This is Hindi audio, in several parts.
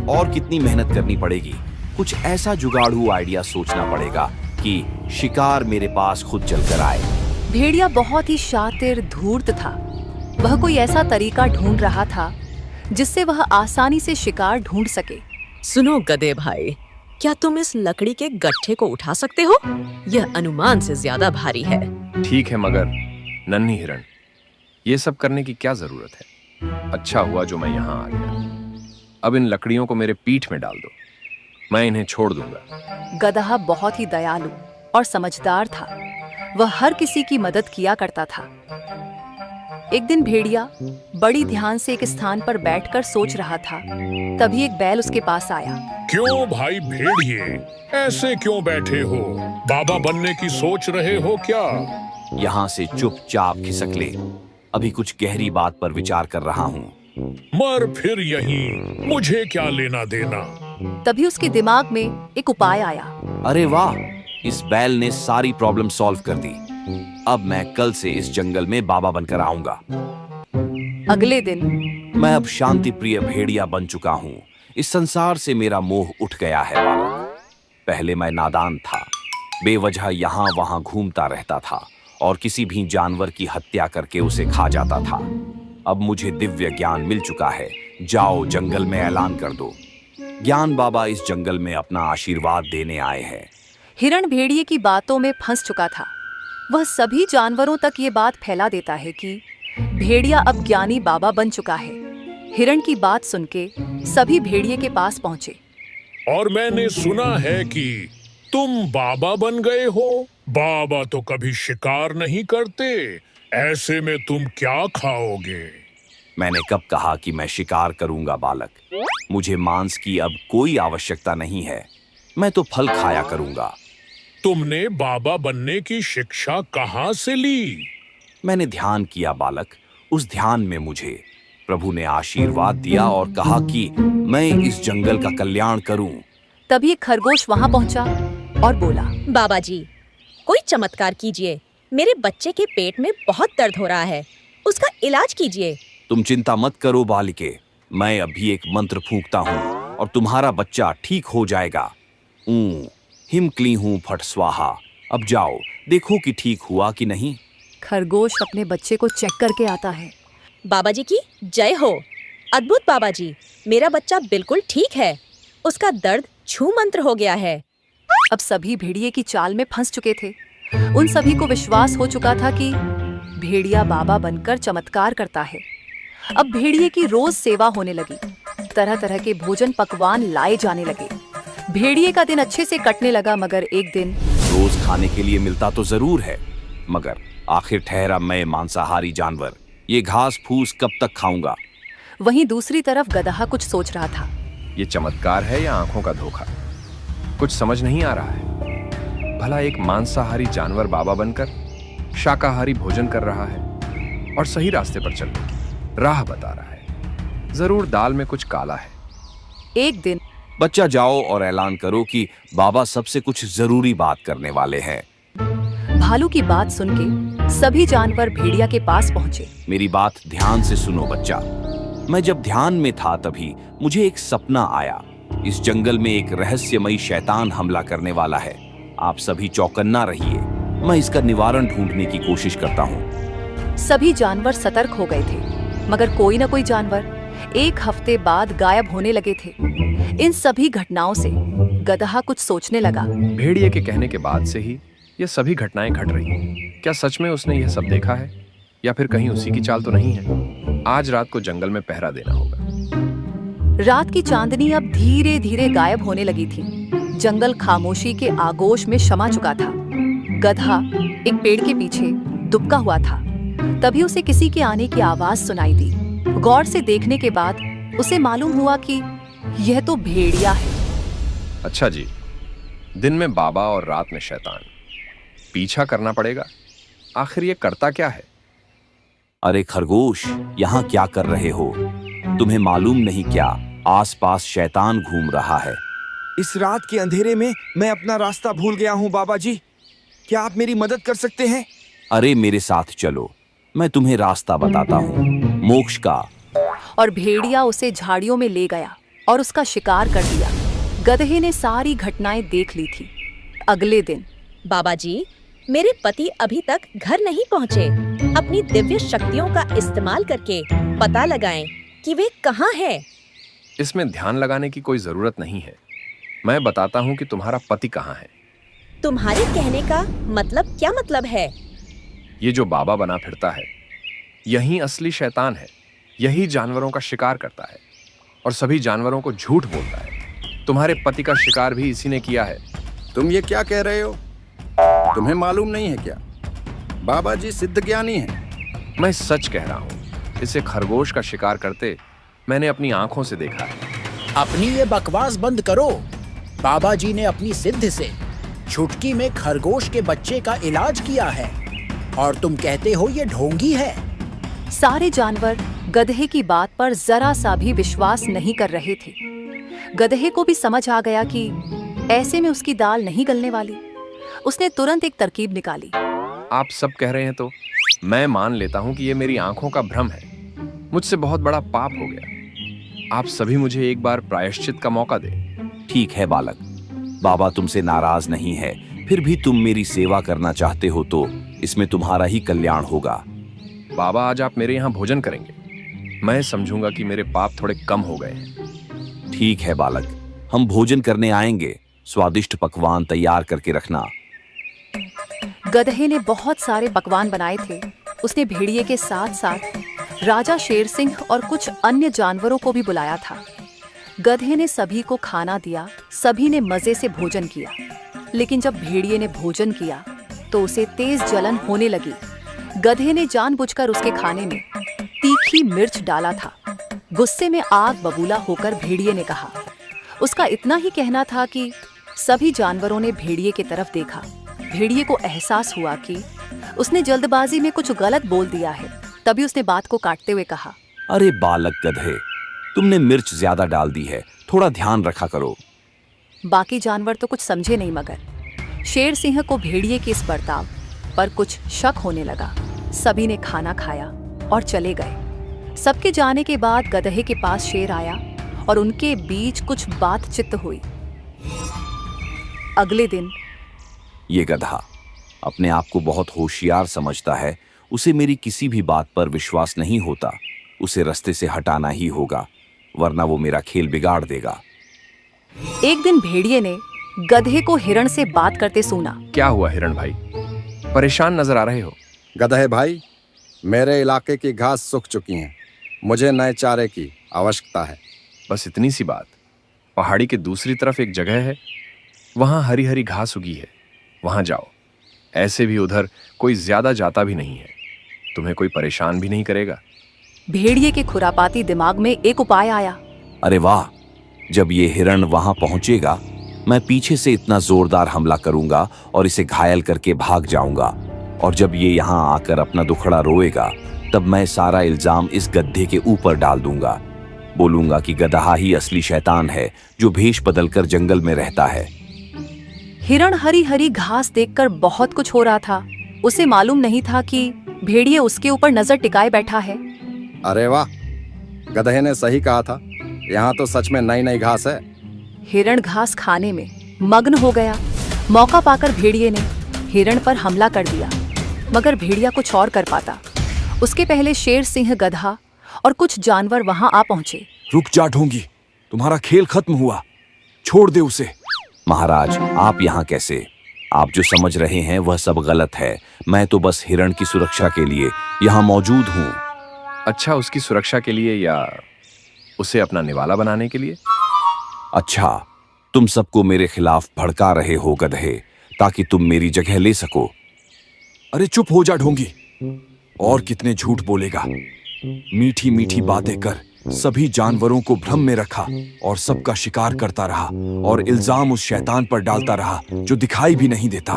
और कितनी मेहनत करनी पड़ेगी। कुछ ऐसा जुगाड़ू आइडिया सोचना पड़ेगा कि शिकार मेरे पास खुद चलकर आए। भेड़िया बहुत ही शातिर धूर्त था। वह कोई ऐसा तरीका ढूंढ रहा था जिससे वह आसानी से शिकार ढूंढ सके। सुनो गधे भाई, क्या तुम इस लकड़ी के गट्ठे को उठा सकते हो? यह अनुमान से ज्यादा भारी है। ठीक है मगर नन्ही हिरण, ये सब करने की क्या जरूरत है? अच्छा हुआ जो मैं यहाँ आ गया। अब इन लकड़ियों को मेरे पीठ में डाल दो, मैं इन्हें छोड़ दूंगा। गदहा बहुत ही दयालु और समझदार था। वह हर किसी की मदद किया करता था। एक दिन भेड़िया बड़ी ध्यान से एक स्थान पर बैठकर सोच रहा था। तभी एक बैल उसके पास आया। क्यों भाई भेड़िए, ऐसे क्यों बैठे हो? बाबा बनने की सोच रहे हो क्या? यहाँ से चुपचाप खिसक ले, अभी कुछ गहरी बात पर विचार कर रहा हूँ। मर फिर यहीं, मुझे क्या लेना देना। तभी उसके दिमाग में एक उपाय आया। अरे वाह, इस बैल ने सारी प्रॉब्लम सॉल्व कर दी। अब मैं कल से इस जंगल में बाबा बनकर आऊंगा। अगले दिन मैं अब शांति प्रिय भेड़िया बन चुका हूँ। इस संसार से मेरा मोह उठ गया है बालक। पहले मैं नादान था, बेवजह यहाँ वहां घूमता रहता था और किसी भी जानवर की हत्या करके उसे खा जाता था। अब मुझे दिव्य ज्ञान मिल चुका है। जाओ जंगल में ऐलान कर दो, ज्ञान बाबा इस जंगल में अपना आशीर्वाद देने आए हैं। हिरण भेड़िए की बातों में फंस चुका था। वह सभी जानवरों तक ये बात फैला देता है कि भेड़िया अब ज्ञानी बाबा बन चुका है। हिरण की बात सुन के सभी भेड़िए के पास पहुंचे। और मैंने सुना है कि तुम बाबा बन गए हो। बाबा तो कभी शिकार नहीं करते, ऐसे में तुम क्या खाओगे? मैंने कब कहा कि मैं शिकार करूंगा बालक? मुझे मांस की अब कोई आवश्यकता नहीं है। मैं तो फल खाया करूंगा। तुमने बाबा बनने की शिक्षा कहाँ से ली? मैंने ध्यान किया बालक। उस ध्यान में मुझे प्रभु ने आशीर्वाद दिया और कहा कि मैं इस जंगल का कल्याण करूं। तभी एक खरगोश वहां पहुंचा और बोला, बाबा जी, कोई चमत्कार कीजिए। मेरे बच्चे के पेट में बहुत दर्द हो रहा है, उसका इलाज कीजिए। तुम चिंता मत करो बालिके, मैं अभी एक मंत्र फूंकता हूँ और तुम्हारा बच्चा ठीक हो जाएगा। हिम क्ली हूँ फट स्वाहा। अब जाओ देखो कि ठीक हुआ कि नहीं। खरगोश अपने बच्चे को चेक करके आता है। बाबा जी की जय हो। अद्भुत बाबा जी, मेरा बच्चा बिल्कुल ठीक है, उसका दर्द छू मंत्र हो गया है। अब सभी भेड़िए की चाल में फंस चुके थे। उन सभी को विश्वास हो चुका था कि भेड़िया बाबा बनकर चमत्कार करता है। अब भेड़िए की रोज सेवा होने लगी। तरह तरह के भोजन पकवान लाए जाने लगे। भेड़िए का दिन अच्छे से कटने लगा। मगर एक दिन रोज खाने के लिए मिलता तो जरूर है, मगर आखिर ठहरा मैं मांसाहारी जानवर, ये घास फूस कब तक खाऊंगा? वहीं दूसरी तरफ गदहा कुछ सोच रहा था। ये चमत्कार है या आंखों का धोखा? कुछ समझ नहीं आ रहा है। भला एक मांसाहारी जानवर बाबा बनकर शाकाहारी भोजन कर रहा है और सही रास्ते पर चलने की राह बता रहा है। जरूर दाल में कुछ काला है। एक दिन बच्चा जाओ और ऐलान करो कि बाबा सबसे कुछ जरूरी बात करने वाले हैं। भालू की बात सुन के सभी जानवर भेड़िया के पास पहुंचे। मेरी बात ध्यान से सुनो बच्चा। मैं जब ध्यान में था तभी मुझे एक सपना आया। इस जंगल में एक रहस्यमयी शैतान हमला करने वाला है। आप सभी चौकन्ना रहिए, मैं इसका निवारण ढूंढने की कोशिश करता हूँ। सभी जानवर सतर्क हो गए थे, मगर कोई न कोई जानवर एक हफ्ते बाद गायब होने लगे थे। इन सभी घटनाओं से गदहा कुछ सोचने लगा। भेड़िए के कहने के बाद से ही ये सभी घटनाएं घट रही हैं। क्या सच में उसने यह सब देखा है या फिर कहीं उसी की चाल तो नहीं है? आज रात को जंगल में पहरा देना होगा। रात की चांदनी अब धीरे धीरे गायब होने लगी थी। जंगल खामोशी के आगोश में शमा चुका था। गधा एक पेड़ के पीछे दुबका हुआ था। तभी उसे किसी के आने की आवाज सुनाई दी। गौर से देखने के बाद उसे मालूम हुआ कि यह तो भेड़िया है। अच्छा जी, दिन में बाबा और रात में शैतान। पीछा करना पड़ेगा। आखिर ये करता क्या है? अरे खरगोश, यहाँ क्या कर रहे हो? तुम्हें मालूम नहीं क्या आसपास शैतान घूम रहा है? इस रात के अंधेरे में मैं अपना रास्ता भूल गया हूँ बाबा जी। क्या आप मेरी मदद कर सकते हैं? अरे मेरे साथ चलो, मैं तुम्हें रास्ता बताता हूँ, मोक्ष का। और भेड़िया उसे झाड़ियों में ले गया। और उसका शिकार कर दिया। गधे ने सारी घटनाएं देख ली थी। अगले दिन बाबा जी, मेरे पति अभी तक घर नहीं पहुँचे। अपनी दिव्य शक्तियों का इस्तेमाल करके पता लगाएं कि वे कहाँ हैं। इसमें ध्यान लगाने की कोई जरूरत नहीं है। मैं बताता हूँ कि तुम्हारा पति कहाँ है। तुम्हारे कहने का मतलब क्या मतलब है? ये जो बाबा बना फिरता है, यही असली शैतान है। यही जानवरों का शिकार करता है और सभी जानवरों को झूठ बोलता है। तुम्हारे पति का शिकार भी इसी ने किया है। तुम ये क्या कह रहे हो? तुम्हें मालूम नहीं है क्या? बाबा जी सिद्ध ज्ञानी हैं। मैं सच कह रहा हूँ। इसे खरगोश का शिकार करते मैंने अपनी आंखों से देखा है। अपनी ये बकवास बंद करो। बाबा जी ने अपनी सिद्ध से चुटकी में खरगोश के बच्चे का इलाज किया है और तुम कहते हो ये ढोंगी है। सारे जानवर गधे की बात पर जरा सा भी विश्वास नहीं कर रहे थे। गधे को भी समझ आ गया कि ऐसे में उसकी दाल नहीं गलने वाली। उसने तुरंत एक तरकीब निकाली। आप सब कह रहे हैं तो मैं मान लेता हूँ कि ये मेरी आंखों का भ्रम है। मुझसे बहुत बड़ा पाप हो गया। आप सभी मुझे एक बार प्रायश्चित का मौका दें। ठीक है बालक, बाबा तुमसे नाराज नहीं है। फिर भी तुम मेरी सेवा करना चाहते हो तो इसमें तुम्हारा ही कल्याण होगा। बाबा, आज आप मेरे यहाँ भोजन करेंगे। मैं समझूंगा कि मेरे पाप थोड़े कम हो गए हैं। ठीक है बालक, हम भोजन करने आएंगे। स्वादिष्ट पकवान तैयार करके रखना। गधे ने बहुत सारे पकवान बनाए थे। उसने भेड़िए के साथ साथ राजा शेर सिंह और कुछ अन्य जानवरों को भी बुलाया था। गधे ने सभी को खाना दिया। सभी ने मजे से भोजन किया। लेकिन जब भेड़िए ने भोजन किया तो उसे तेज जलन होने लगी। गधे ने जानबूझकर उसके खाने में तीखी मिर्च डाला था। गुस्से में आग बबूला होकर भेड़िए ने कहा। उसका इतना ही कहना था कि सभी जानवरों ने भेड़िए की तरफ देखा। भेड़िए को एहसास हुआ कि उसने जल्दबाजी में कुछ गलत बोल दिया है। तभी उसने बात को काटते हुए कहा, अरे बालक गधे, तुमने मिर्च ज्यादा डाल दी है। थोड़ा ध्यान रखा करो। बाकी जानवर तो कुछ समझे नहीं, मगर शेर सिंह को भेड़िए के इस बर्ताव पर कुछ शक होने लगा। सभी ने खाना खाया और चले गए। सबके जाने के बाद गधे के पास शेर आया और उनके बीच कुछ बातचीत हुई। अगले दिन ये गधा अपने आप को बहुत होशियार समझता है। उसे मेरी किसी भी बात पर विश्वास नहीं होता। उसे रास्ते से हटाना ही होगा, वरना वो मेरा खेल बिगाड़ देगा। एक दिन भेड़िए ने गधे को हिरण से बात करते सुना। क्या हुआ हिरण भाई? परेशान नजर आ रहे हो। गधे भाई, मेरे इलाके की घास सूख चुकी है। मुझे नए चारे की आवश्यकता है। बस इतनी सी बात। पहाड़ी के दूसरी तरफ एक जगह है, वहां हरी हरी घास उगी है। वहां जाओ। ऐसे भी उधर कोई ज्यादा जाता भी नहीं है। तुम्हें कोई परेशान भी नहीं करेगा। भेड़िए के खुरापाती दिमाग में एक उपाय आया। अरे वाह, जब ये हिरण वहां पहुंचेगा, मैं पीछे से इतना जोरदार हमला करूंगा और इसे घायल करके भाग जाऊंगा। और जब ये यहाँ आकर अपना दुखड़ा रोएगा, तब मैं सारा इल्जाम इस गधे के ऊपर डाल दूंगा। बोलूंगा कि गधा ही असली शैतान है जो भेष बदलकर जंगल में रहता है। हिरण हरी हरी घास देखकर बहुत कुछ हो रहा था। उसे मालूम नहीं था कि भेड़िए उसके ऊपर नजर टिकाए बैठा है। अरे वाह, गधे ने सही कहा था। यहाँ तो सच में नई नई घास है। हिरण घास खाने में मग्न हो गया। मौका पाकर भेड़िए ने हिरण पर हमला कर दिया, मगर भेड़िया कुछ और कर पाता। उसके पहले शेर सिंह, गधा और कुछ जानवर वहां आ पहुंचे। रुक जा ढोंगी, तुम्हारा खेल खत्म हुआ। छोड़ दे उसे। महाराज, आप यहाँ कैसे? आप जो समझ रहे हैं वह सब गलत है। मैं तो बस हिरण की सुरक्षा के लिए यहाँ मौजूद हूँ। अच्छा, उसकी सुरक्षा के लिए या उसे अपना निवाला बनाने के लिए? अच्छा, तुम सबको मेरे खिलाफ भड़का रहे हो गधे, ताकि तुम मेरी जगह ले सको। अरे चुप हो जा ढोंगी। और कितने झूठ बोलेगा? मीठी मीठी बातें कर सभी जानवरों को भ्रम में रखा और सबका शिकार करता रहा और इल्जाम उस शैतान पर डालता रहा जो दिखाई भी नहीं देता।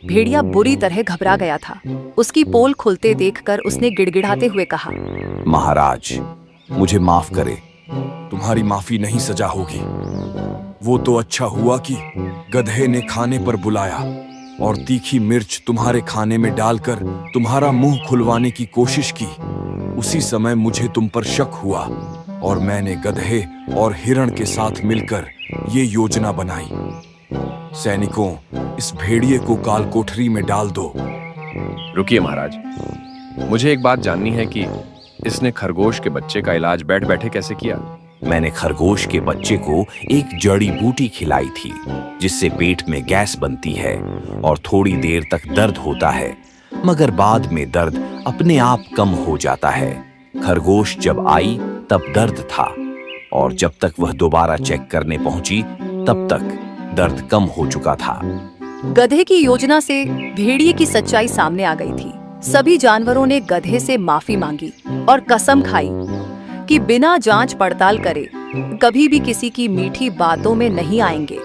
भेड़िया बुरी तरह घबरा गया था। उसकी पोल खुलते देखकर उसने गिड़गिड़ाते हुए कहा, महाराज, मुझे माफ करे। तुम्हारी माफी नहीं सजा होगी। वो तो अच्छा हुआ कि गधे ने खाने पर बुलाया और तीखी मिर्च तुम्हारे खाने में डालकर तुम्हारा मुंह खुलवाने की कोशिश की। उसी समय मुझे तुम पर शक हुआ और मैंने गधे और हिरण के साथ मिलकर ये योजना बनाई। सैनिकों, इस भेड़िए को काल कोठरी में डाल दो। रुकिए महाराज, मुझे एक बात जाननी है कि इसने खरगोश के बच्चे का इलाज बैठ बैठे कैसे किया? मैंने खरगोश के बच्चे को एक जड़ी बूटी खिलाई थी जिससे पेट में गैस बनती है और थोड़ी देर तक दर्द होता है, मगर बाद में दर्द अपने आप कम हो जाता है। खरगोश जब आई तब दर्द था और जब तक वह दोबारा चेक करने पहुंची तब तक दर्द कम हो चुका था। गधे की योजना से भेड़िए की सच्चाई सामने आ गई थी। सभी जानवरों ने गधे से माफी मांगी और कसम खाई कि बिना जांच पड़ताल करे कभी भी किसी की मीठी बातों में नहीं आएंगे।